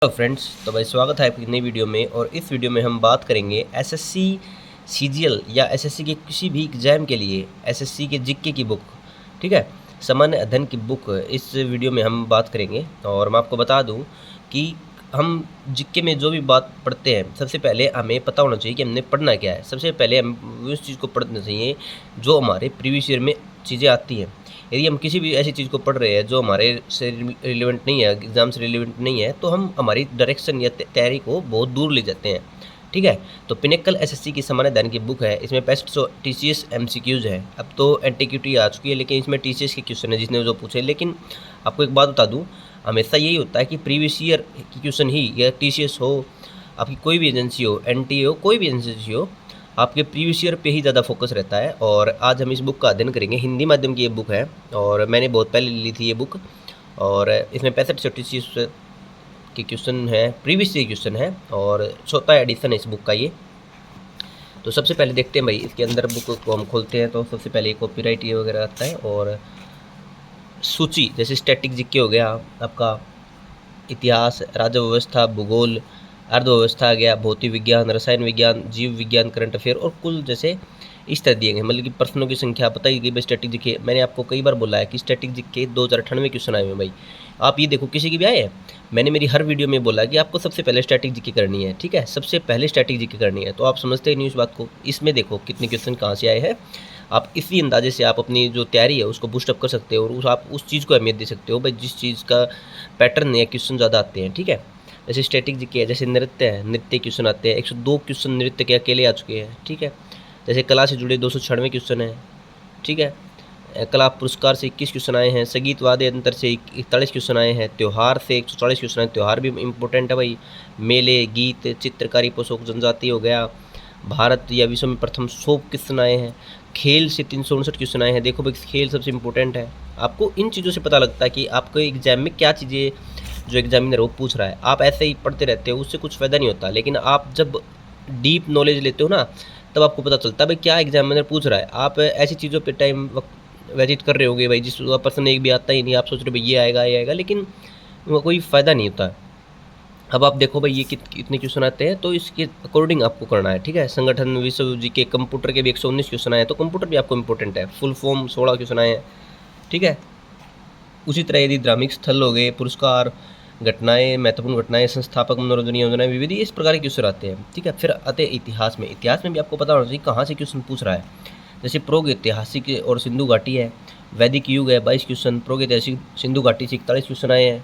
Hello friends, तो भाई स्वागत है आपकी नई वीडियो में। और इस वीडियो में हम बात करेंगे एसएससी सीजीएल या एसएससी के किसी भी एग्जाम के लिए एसएससी के जीके की बुक, ठीक है, सामान्य अध्ययन की बुक इस वीडियो में हम बात करेंगे। और मैं आपको बता दूं कि हम जीके में जो भी बात पढ़ते हैं, सबसे पहले हमें पता होना चाहिए कि हमने पढ़ना क्या है। सबसे पहले हम उस चीज़ को पढ़ना चाहिए जो हमारे प्रीवियस ईयर में चीज़ें आती हैं। यदि हम किसी भी ऐसी चीज़ को पढ़ रहे हैं जो हमारे से रिलेवेंट नहीं है, एग्ज़ाम से रिलेवेंट नहीं है, तो हम हमारी डायरेक्शन या तैयारी को बहुत दूर ले जाते हैं, ठीक है। तो पिनेकल एसएससी की सामान्य अध्ययन की बुक है। इसमें 65 टीसीएस एमसीक्यूज़ है। अब तो एनटीक्यूटी आ चुकी है, लेकिन इसमें टीसीएस के क्वेश्चन है जिसने जो पूछे। लेकिन आपको एक बात बता दूँ, हमेशा यही होता है कि प्रीवियस ईयर की क्वेश्चन ही, या टीसीएस हो, आपकी कोई भी एजेंसी हो, एनटीए हो, कोई भी एजेंसी हो, आपके प्रीवियस ईयर पे ही ज़्यादा फोकस रहता है। और आज हम इस बुक का अध्ययन करेंगे। हिंदी माध्यम की ये बुक है और मैंने बहुत पहले ली थी ये बुक। और इसमें 65 के क्वेश्चन है, प्रीवियस ईयर क्वेश्चन है, और चौथा एडिशन है इस बुक का ये। तो सबसे पहले देखते हैं भाई, इसके अंदर बुक को हम खोलते हैं तो सबसे पहले कॉपीराइट ये वगैरह आता है। और सूची जैसे स्टैटिक जीके हो गया आपका, इतिहास, राज्य व्यवस्था, भूगोल, अर्थव्यवस्था आ गया, भौतिक विज्ञान, रसायन विज्ञान, जीव विज्ञान, करंट अफेयर और कुल जैसे इस तरह दिए गए। मतलब कि प्रश्नों की संख्या बताई गई भाई। स्टैटिक जीके मैंने आपको कई बार बोला है कि स्टैटिक जीके 2098 क्वेश्चन आए हुए हैं भाई। आप ये देखो किसी की भी आए हैं। मैंने मेरी हर वीडियो में बोला कि आपको सबसे पहले स्टैटिक जीके करनी है, ठीक है, सबसे पहले स्टैटिक जीके करनी है। तो आप समझते ही नहीं इस बात को। इसमें देखो कितने क्वेश्चन कहाँ से आए हैं। आप इसी अंदाजे से आप अपनी जो तैयारी है उसको बूस्टअप कर सकते हो, और आप उस चीज़ को अहमियत दे सकते हो भाई जिस चीज़ का पैटर्न या क्वेश्चन ज़्यादा आते हैं, ठीक है। जैसे स्टैटिक जीके है, जैसे नृत्य है, नृत्य क्वेश्चन आते हैं। 102 क्वेश्चन नृत्य के अकेले आ चुके हैं, ठीक है। जैसे कला से जुड़े 296 क्वेश्चन हैं, ठीक है। कला पुरस्कार से 21 क्वेश्चन आए हैं। संगीत वाद्य यंत्र से 41 क्वेश्चन आए हैं। त्यौहार से 140 क्वेश्चन आए। त्यौहार भी इंपॉर्टेंट है भाई। मेले, गीत, चित्रकारी, पोषक जनजाति हो गया। भारत या विश्व में प्रथम 100 क्वेश्चन आए हैं। खेल से 359 क्वेश्चन आए हैं। देखो भाई, खेल सबसे इंपॉर्टेंट है। आपको इन चीज़ों से पता लगता है कि आपको एग्जाम में क्या चीज़ें जो एग्जामिनर वो पूछ रहा है। आप ऐसे ही पढ़ते रहते हो, उससे कुछ फ़ायदा नहीं होता। लेकिन आप जब डीप नॉलेज लेते हो ना, तब आपको पता चलता है भाई क्या एग्जामिनर पूछ रहा है। आप ऐसी चीज़ों पे टाइम व्यतीत कर रहे होगे भाई जिस पर्सन एक भी आता ही नहीं, आप सोच रहे भाई ये आएगा ये आएगा, लेकिन वो कोई फ़ायदा नहीं होता। अब आप देखो भाई ये कितने क्वेश्चन आते हैं, तो इसके अकॉर्डिंग आपको करना है, ठीक है। संगठन, विश्व जी के, कंप्यूटर के भी 119 क्वेश्चन आए, तो कंप्यूटर भी आपको इंपॉर्टेंट है। फुल फॉर्म 16 क्वेश्चन आए हैं, ठीक है। उसी तरह यदि धार्मिक स्थल हो गए, पुरस्कार, घटनाएं, महत्वपूर्ण घटनाएं, संस्थापक, मनोरंजन योजनाएं, विविध, इस प्रकार के क्वेश्चन आते हैं, ठीक है। फिर आते हैं इतिहास में। इतिहास में भी आपको पता होना चाहिए कहाँ से क्वेश्चन पूछ रहा है। जैसे प्रोग ऐतिहासिक और सिंधु घाटी है। वैदिक युग है, 22 क्वेश्चन। प्रोग ऐतिहासिक सिंधु घाटी से 41 क्वेश्चन आए हैं,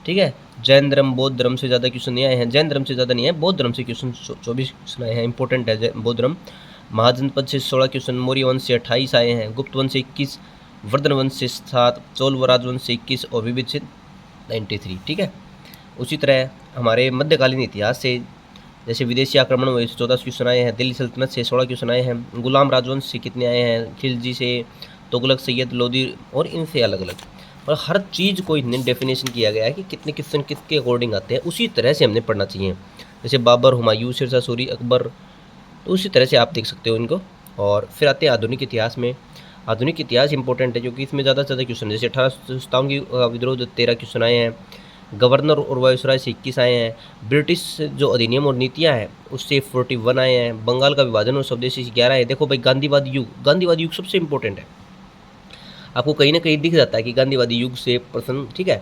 ठीक है। जैन धर्म, बौद्ध धर्म से ज़्यादा क्वेश्चन नहीं आए हैं। जैन धर्म से ज़्यादा नहीं है, बौद्ध धर्म से क्वेश्चन 24 क्वेश्चन आए हैं, इंपॉर्टेंट है बौद्ध धर्म। महाजनपद से 16 क्वेश्चन। मौर्य वंश से 28 आए हैं। गुप्त वंश से 21, वर्धन वंश से 7, चोल व राजवंश से 21 और विविध से 93, ठीक है। उसी तरह हमारे मध्यकालीन इतिहास से जैसे विदेशी आक्रमण हुए 14 क्वेश्चन आए हैं। दिल्ली सल्तनत से 16 क्वेश्चन आए हैं। गुलाम राजवंश से कितने आए हैं, खिलजी से, तुगलक, सैयद, लोदी और इनसे अलग अलग। और हर चीज़ को इतने डेफिनेशन किया गया है कि कितने क्वेश्चन किसके अकॉर्डिंग आते हैं, उसी तरह से हमने पढ़ना चाहिए। जैसे बाबर, हुमायूं, शेरशाह सूरी, अकबर, तो उसी तरह से आप देख सकते हो इनको। और फिर आते हैं आधुनिक इतिहास में। आधुनिक इतिहास इंपॉर्टेंट है क्योंकि इसमें ज़्यादा से ज़्यादा क्वेश्चन, जैसे 1857 की विद्रोह 13 क्वेश्चन आए हैं। गवर्नर और वायसराय से 21 आए हैं। ब्रिटिश जो अधिनियम और नीतियाँ हैं उससे 41 आए हैं। बंगाल का विभाजन और स्वदेशी से 11 है। देखो भाई, गांधीवादी युग, गांधीवादी युग सबसे इंपॉर्टेंट है। आपको कहीं ना कहीं दिख जाता है कि गांधीवादी युग से प्रश्न, ठीक है।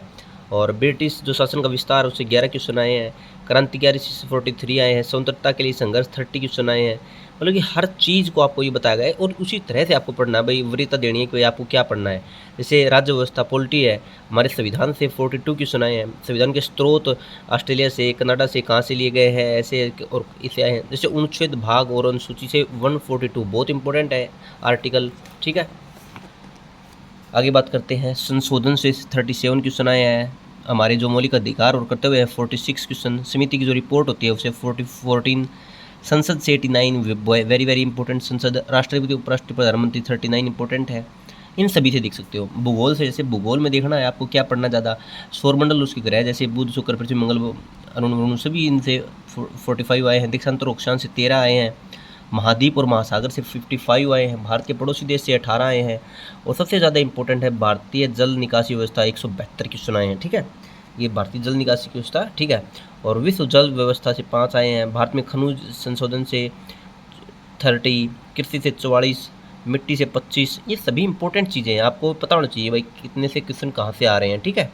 और ब्रिटिश जो शासन का विस्तार, उससे 11 क्वेश्चन आए हैं। क्रांतिकारी से 43 आए हैं। स्वतंत्रता के लिए संघर्ष 30 क्वेश्चन आए हैं। मतलब कि हर चीज़ को आपको ये बताया गया है और उसी तरह से आपको पढ़ना है भाई। वरीयता देनी है कि भाई आपको क्या पढ़ना है। जैसे राज्य व्यवस्था, पॉलिटी है, हमारे संविधान से 42 क्वेश्चन आए हैं। संविधान के स्रोत ऑस्ट्रेलिया से, कनाडा से कहाँ से लिए गए हैं, ऐसे और इसे आए हैं। जैसे अनुच्छेद, भाग और अनुसूची से 142 बहुत इंपॉर्टेंट है आर्टिकल, ठीक है। आगे बात करते हैं संशोधन से 37 क्वेश्चन आए हैं। हमारे जो मौलिक अधिकार और कर्तव्य है 46 क्वेश्चन। समिति की जो रिपोर्ट होती है उसे 14। संसद से 89, वेरी वेरी इंपॉर्टेंट। संसद, राष्ट्रपति, उपराष्ट्रपति, प्रधानमंत्री 39 इंपॉर्टेंट है। इन सभी से देख सकते हो। भूगोल से, जैसे भूगोल में देखना है आपको क्या पढ़ना ज़्यादा। सौरमंडल, उसके ग्रह जैसे बुध, शुक्र, पृथ्वी, मंगल, अरुण, सभी इनसे 45 आए हैं। देशांतर अक्षांश से 13 आए हैं। महाद्वीप और महासागर से 55 आए हैं। भारत के पड़ोसी देश से 18 आए हैं। और सबसे ज़्यादा इंपॉर्टेंट है भारतीय जल निकासी व्यवस्था, 172 क्वेश्चन आए हैं, ठीक है। ये भारतीय जल निकासी की व्यवस्था, ठीक है। और विश्व जल व्यवस्था से 5 आए हैं। भारत में खनिज संशोधन से 30, कृषि से 44, मिट्टी से 25। ये सभी इंपॉर्टेंट चीज़ें हैं, आपको पता होना चाहिए भाई कितने से क्वेश्चन कहाँ से आ रहे हैं, ठीक है।